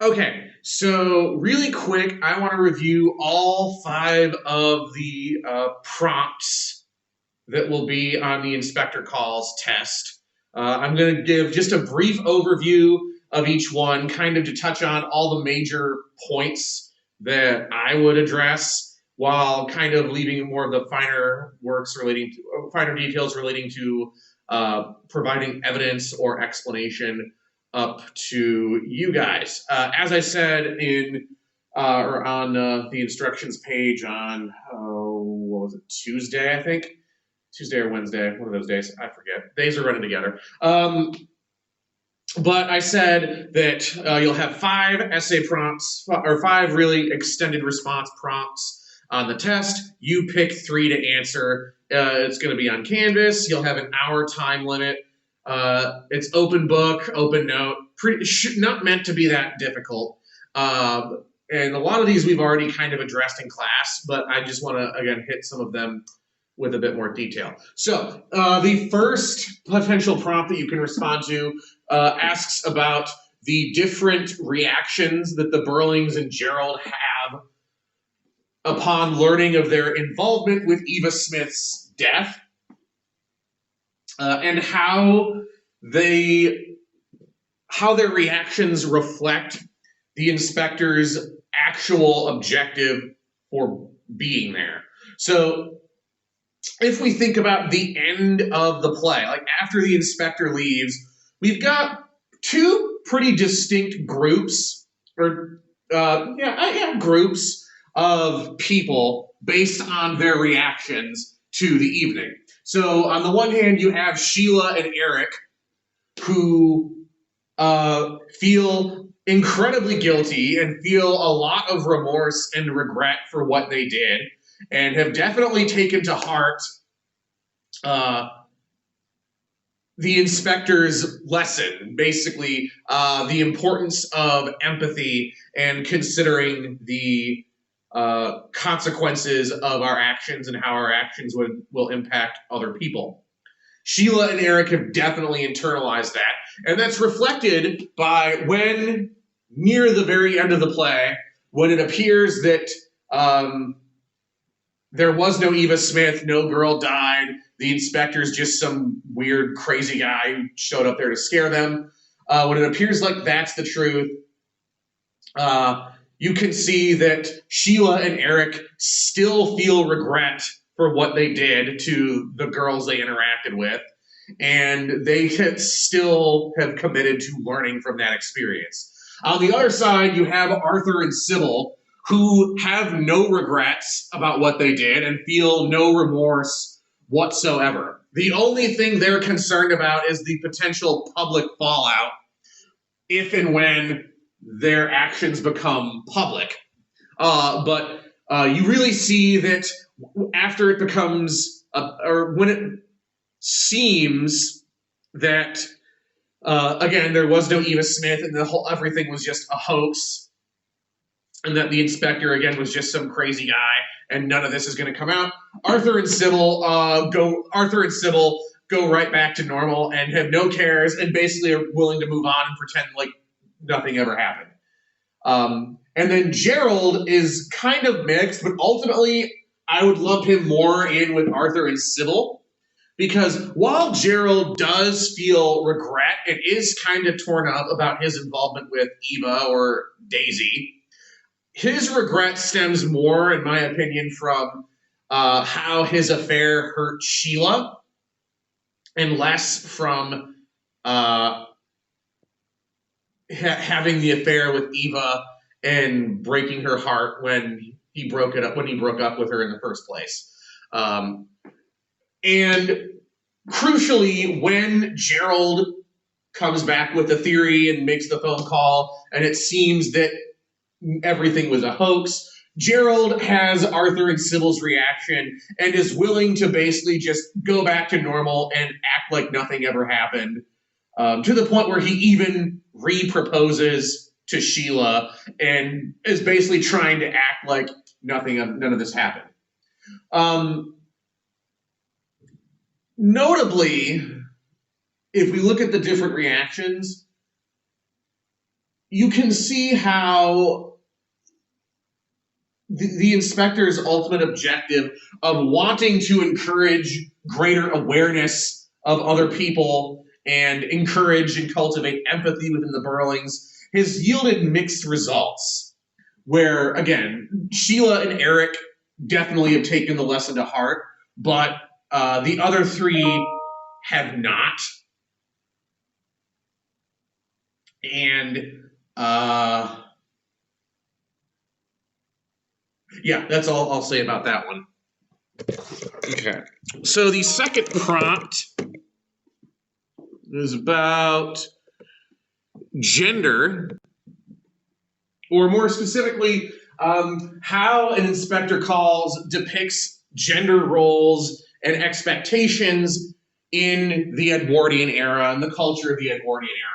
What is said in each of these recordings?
Okay, so really quick, I want to review all five of the prompts that will be on the inspector calls test. I'm going to give just a brief overview of each one, kind of to touch on all the major points that I would address, while kind of leaving more of the finer details relating to providing evidence or explanation up to you guys. As I said in or on the instructions page on what was it, Tuesday, I think. Tuesday or Wednesday, one of those days. I forget. Days are running together. But I said that you'll have five essay prompts, or five really extended response prompts on the test. You pick three to answer. It's going to be on Canvas. You'll have an hour time limit. It's open book, open note. Not meant to be that difficult. And a lot of these we've already kind of addressed in class, but I just want to, again, hit some of them with a bit more detail. So the first potential prompt that you can respond to asks about the different reactions that the Burlings and Gerald have upon learning of their involvement with Eva Smith's death, and how their reactions reflect the inspector's actual objective for being there. So if we think about the end of the play, like after the inspector leaves, we've got two pretty distinct groups, or groups of people based on their reactions to the evening. So on the one hand, you have Sheila and Eric, who feel incredibly guilty and feel a lot of remorse and regret for what they did, and have definitely taken to heart the inspector's lesson, basically the importance of empathy and considering the consequences of our actions and how our actions will impact other people. Sheila and Eric have definitely internalized that, and that's reflected by when, near the very end of the play, when it appears that there was no Eva Smith, no girl died, the inspector's just some weird, crazy guy who showed up there to scare them. When it appears like that's the truth, you can see that Sheila and Eric still feel regret for what they did to the girls they interacted with, and they still have committed to learning from that experience. On the other side, you have Arthur and Sybil, who have no regrets about what they did and feel no remorse whatsoever. The only thing they're concerned about is the potential public fallout if and when their actions become public. But you really see that after it becomes, or when it seems that, again, there was no Eva Smith and everything was just a hoax, and that the inspector, again, was just some crazy guy, and none of this is going to come out. Arthur and Sybil go right back to normal and have no cares, and basically are willing to move on and pretend like nothing ever happened. And then Gerald is kind of mixed, but ultimately I would lump him more in with Arthur and Sybil, because while Gerald does feel regret and is kind of torn up about his involvement with Eva or Daisy, his regret stems more, in my opinion, from how his affair hurt Sheila, and less from having the affair with Eva and breaking her heart when he broke up with her in the first place. And crucially, when Gerald comes back with a theory and makes the phone call, and it seems that everything was a hoax, Gerald has Arthur and Sybil's reaction and is willing to basically just go back to normal and act like nothing ever happened, to the point where he even re-proposes to Sheila and is basically trying to act like none of this happened. Notably, if we look at the different reactions, you can see how the inspector's ultimate objective of wanting to encourage greater awareness of other people and encourage and cultivate empathy within the Burlings has yielded mixed results. Where, again, Sheila and Eric definitely have taken the lesson to heart, but the other three have not. And yeah, that's all I'll say about that one. Okay. So the second prompt is about gender, or more specifically, how an Inspector Calls depicts gender roles and expectations in the Edwardian era and the culture of the Edwardian era.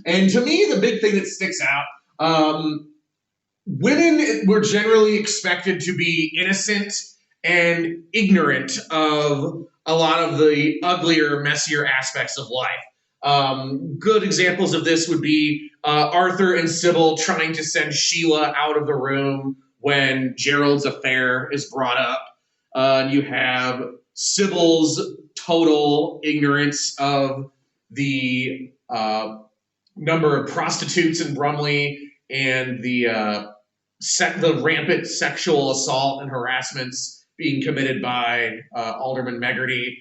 And to me, the big thing that sticks out, women were generally expected to be innocent and ignorant of a lot of the uglier, messier aspects of life. Good examples of this would be Arthur and Sybil trying to send Sheila out of the room when Gerald's affair is brought up. You have Sybil's total ignorance of the number of prostitutes in Brumley and the rampant sexual assault and harassments being committed by Alderman Meggerty.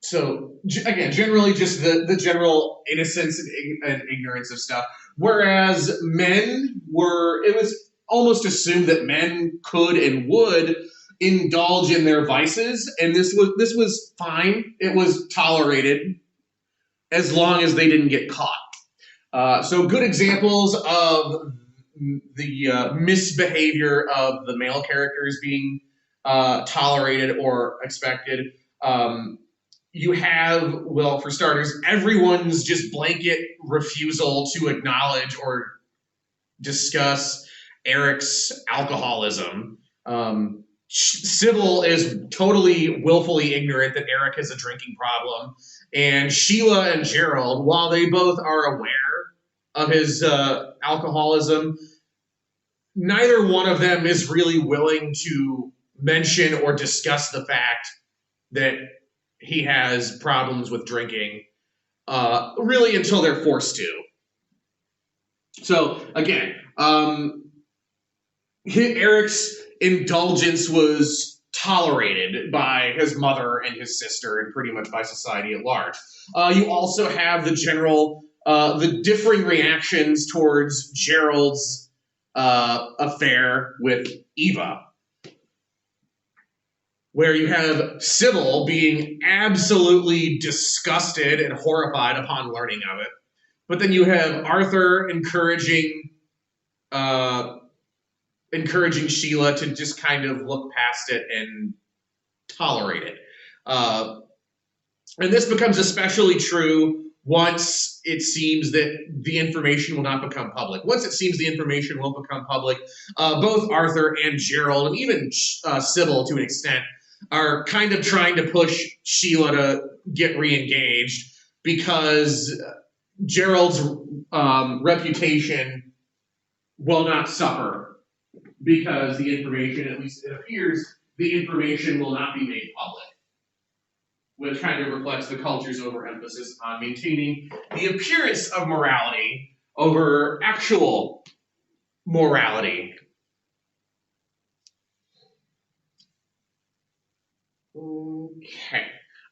So again, generally just the general innocence and ignorance of stuff. Whereas it was almost assumed that men could and would indulge in their vices, and this was fine. It was tolerated as long as they didn't get caught. So good examples of the misbehavior of the male characters being tolerated or expected. You have, well, for starters, everyone's just blanket refusal to acknowledge or discuss Eric's alcoholism. Sybil is totally willfully ignorant that Eric has a drinking problem. And Sheila and Gerald, while they both are aware of his alcoholism, neither one of them is really willing to mention or discuss the fact that he has problems with drinking, really until they're forced to. So, again, Eric's indulgence was tolerated by his mother and his sister and pretty much by society at large. You also have the differing reactions towards Gerald's affair with Eva, where you have Sybil being absolutely disgusted and horrified upon learning of it. But then you have Arthur encouraging Sheila to just kind of look past it and tolerate it. And this becomes especially true once it seems that the information will not become public. Once it seems the information won't become public, both Arthur and Gerald, and even Sybil to an extent, are kind of trying to push Sheila to get re-engaged because Gerald's reputation will not suffer because the information, at least it appears, the information will not be made public, which kind of reflects the culture's overemphasis on maintaining the appearance of morality over actual morality. Okay.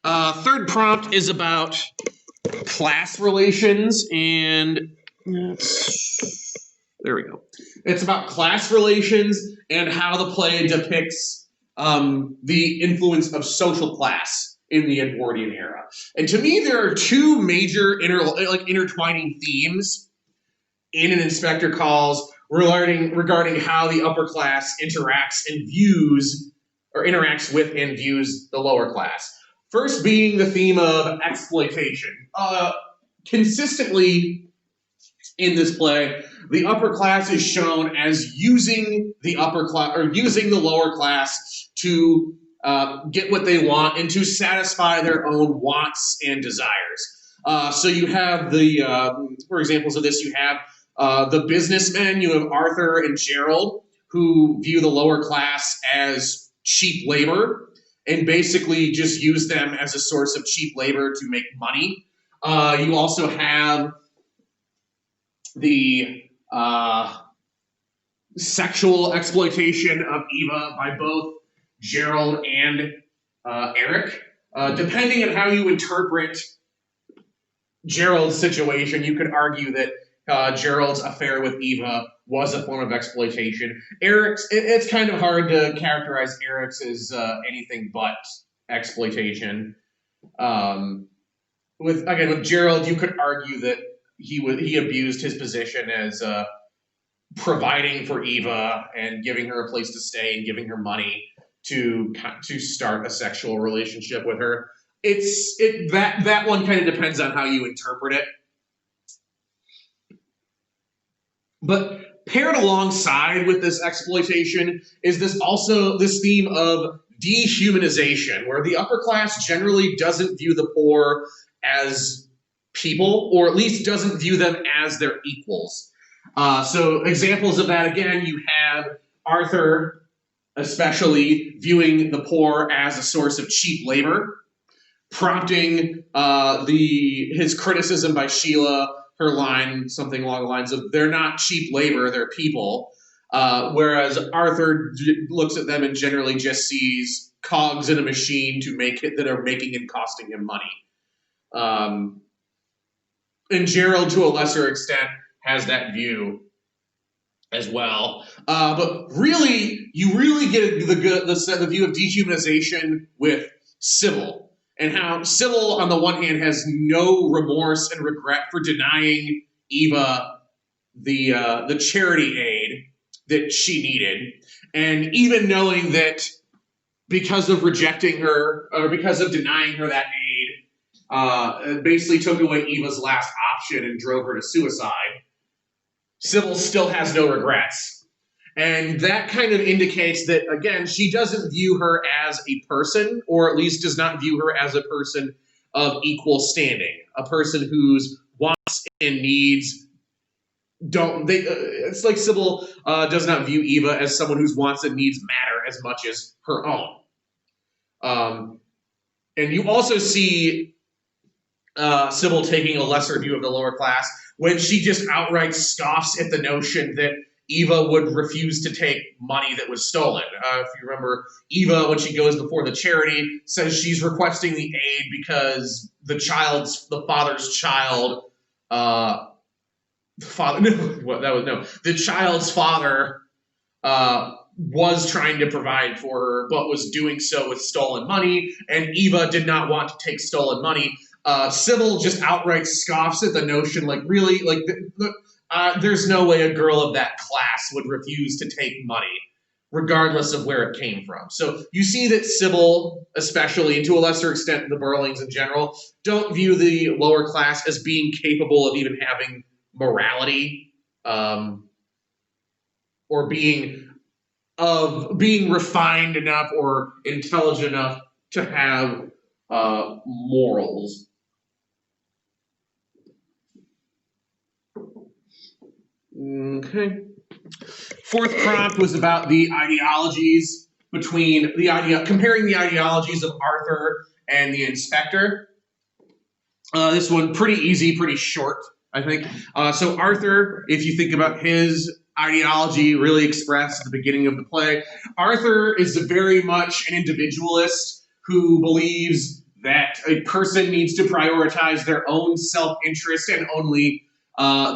Third prompt is about class relations, and there we go. It's about class relations and how the play depicts the influence of social class in the Edwardian era. And to me, there are two major intertwining themes in An Inspector Calls regarding how the upper class interacts with and views the lower class. First being the theme of exploitation. Consistently in this play, the upper class is shown as using the lower class to get what they want and to satisfy their own wants and desires. So you have for examples of this, you have the businessmen. You have Arthur and Gerald, who view the lower class as cheap labor and basically just use them as a source of cheap labor to make money. You also have the sexual exploitation of Eva by both Gerald and Eric. Depending on how you interpret Gerald's situation, you could argue that Gerald's affair with Eva was a form of exploitation. It's kind of hard to characterize Eric's as anything but exploitation. With Gerald, you could argue that he abused his position as providing for Eva and giving her a place to stay and giving her money to start a sexual relationship with her. That one kind of depends on how you interpret it. But paired alongside with this exploitation is this theme of dehumanization, where the upper class generally doesn't view the poor as people, or at least doesn't view them as their equals. So examples of that, again, you have Arthur especially viewing the poor as a source of cheap labor, prompting his criticism by Sheila, her line, something along the lines of, they're not cheap labor, they're people. Whereas Arthur looks at them and generally just sees cogs in a machine that are making and costing him money. And Gerald, to a lesser extent, has that view as well. But really, you really get the view of dehumanization with Sybil, and how Sybil, on the one hand, has no remorse and regret for denying Eva the charity aid that she needed, and even knowing that because of rejecting her, or because of denying her that aid, it basically took away Eva's last option and drove her to suicide. Sybil still has no regrets. And that kind of indicates that, again, she doesn't view her as a person, or at least does not view her as a person of equal standing, a person whose wants and needs it's like Sybil does not view Eva as someone whose wants and needs matter as much as her own. And you also see Sybil taking a lesser view of the lower class when she just outright scoffs at the notion that Eva would refuse to take money that was stolen. If you remember, Eva, when she goes before the charity, says she's requesting the aid because the child's father was trying to provide for her, but was doing so with stolen money, and Eva did not want to take stolen money. Sybil just outright scoffs at the notion, like, really, like, there's no way a girl of that class would refuse to take money, regardless of where it came from. So you see that Sybil, especially, and to a lesser extent the Burlings in general, don't view the lower class as being capable of even having morality, or being refined enough or intelligent enough to have morals. Okay. Fourth prompt was about the ideologies comparing the ideologies of Arthur and the inspector. This one pretty easy, pretty short, I think. So Arthur, if you think about his ideology really expressed at the beginning of the play, Arthur is very much an individualist who believes that a person needs to prioritize their own self-interest and only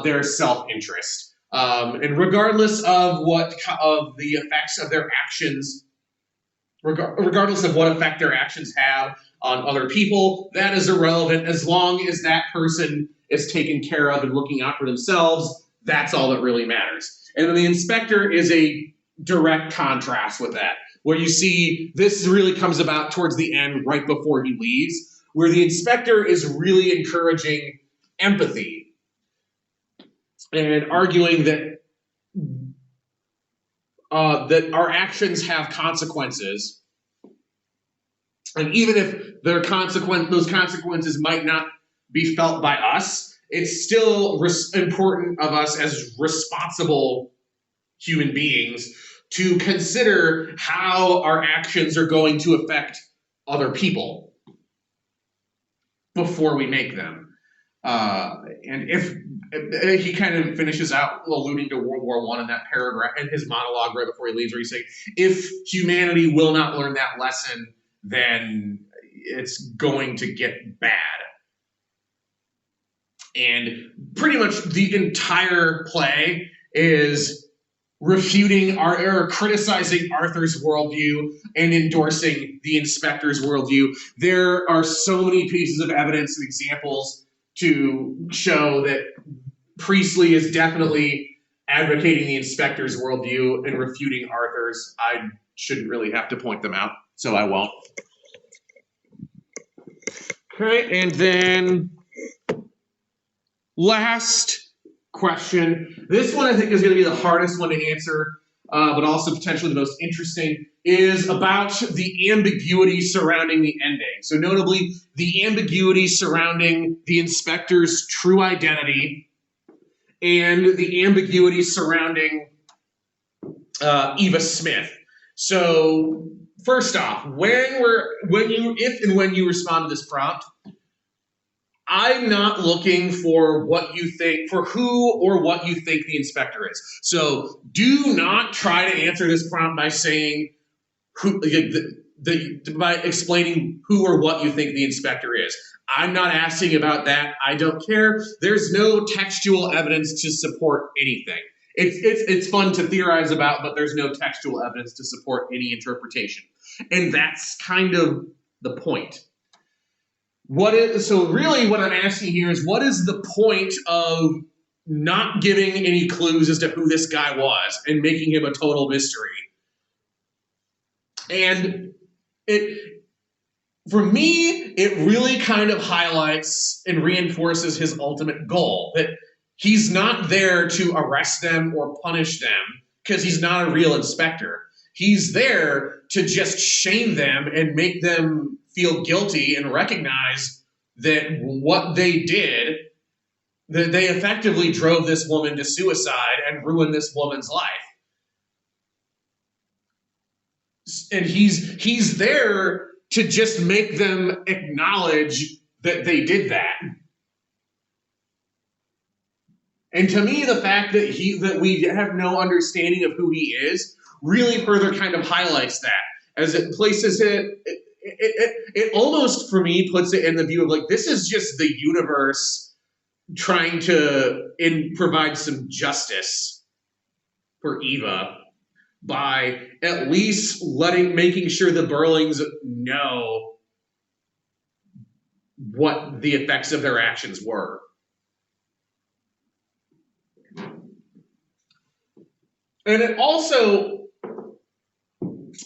their self-interest. And regardless of the effects of their actions, regardless of what effect their actions have on other people, that is irrelevant. As long as that person is taken care of and looking out for themselves, that's all that really matters. And then the inspector is a direct contrast with that, where you see this really comes about towards the end, right before he leaves, where the inspector is really encouraging empathy and arguing that our actions have consequences, and even if those consequences might not be felt by us, it's still important of us as responsible human beings to consider how our actions are going to affect other people before we make them. And if he kind of finishes out alluding to World War I in that paragraph, in his monologue right before he leaves, where he's saying, if humanity will not learn that lesson, then it's going to get bad. And pretty much the entire play is refuting or criticizing Arthur's worldview and endorsing the inspector's worldview. There are so many pieces of evidence and examples to show that Priestley is definitely advocating the inspector's worldview and refuting Arthur's. I shouldn't really have to point them out, so I won't. Okay, and then last question. This one I think is going to be the hardest one to answer, but also potentially the most interesting, is about the ambiguity surrounding the ending. So notably, the ambiguity surrounding the inspector's true identity and the ambiguity surrounding Eva Smith. So first off, if and when you respond to this prompt, I'm not looking for what you think, for who or what you think the inspector is. So do not try to answer this prompt by saying who, by explaining who or what you think the inspector is. I'm not asking about that. I don't care. There's no textual evidence to support anything. It's fun to theorize about, but there's no textual evidence to support any interpretation. And that's kind of the point. So really what I'm asking here is, what is the point of not giving any clues as to who this guy was and making him a total mystery? And for me, it really kind of highlights and reinforces his ultimate goal, that he's not there to arrest them or punish them because he's not a real inspector. He's there to just shame them and make them feel guilty and recognize that what they did, that they effectively drove this woman to suicide and ruined this woman's life. And he's there to just make them acknowledge that they did that. And to me, the fact that we have no understanding of who he is really further kind of highlights that, as it places it almost, for me, puts it in the view of like, this is just the universe trying to provide some justice for Eva by at least making sure the Burlings know what the effects of their actions were. And it also,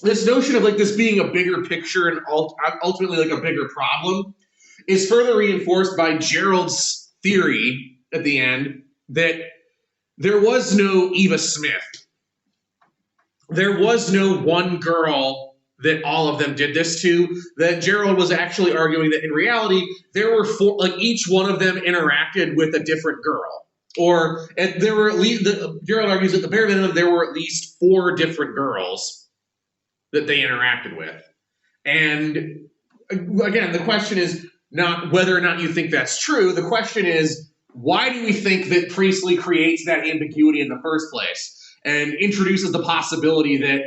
this notion of like this being a bigger picture and ultimately like a bigger problem is further reinforced by Gerald's theory at the end that there was no Eva Smith. There was no one girl that all of them did this to. That Gerald was actually arguing that in reality, there were four, like each one of them interacted with a different girl. Or there were at least, Gerald argues at the bare minimum, there were at least 4 different girls that they interacted with. And again, the question is not whether or not you think that's true. The question is, why do we think that Priestley creates that ambiguity in the first place and introduces the possibility that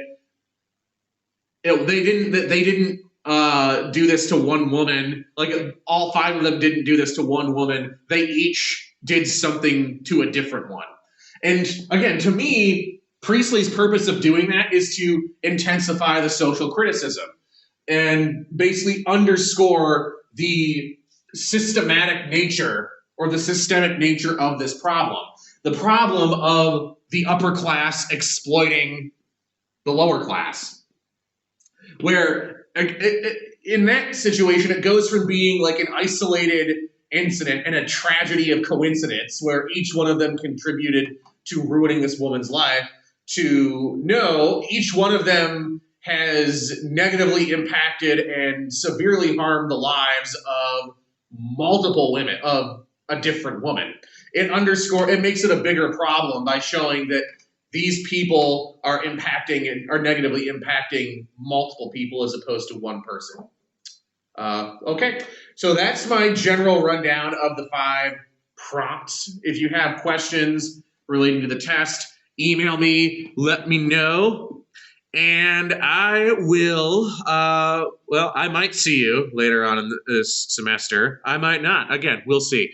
they didn't do this to one woman, like all 5 of them didn't do this to one woman. They each did something to a different one. And again, to me, Priestley's purpose of doing that is to intensify the social criticism and basically underscore the systematic nature or the systemic nature of this problem. The problem of the upper class exploiting the lower class. Where in that situation, it goes from being like an isolated incident and a tragedy of coincidence where each one of them contributed to ruining this woman's life to no, each one of them has negatively impacted and severely harmed the lives of multiple women of a different woman. It makes it a bigger problem by showing that these people are impacting and are negatively impacting multiple people as opposed to one person. Okay, so that's my general rundown of the 5 prompts. If you have questions relating to the test, email me, let me know, and I will, I might see you later on in this semester. I might not. Again, we'll see.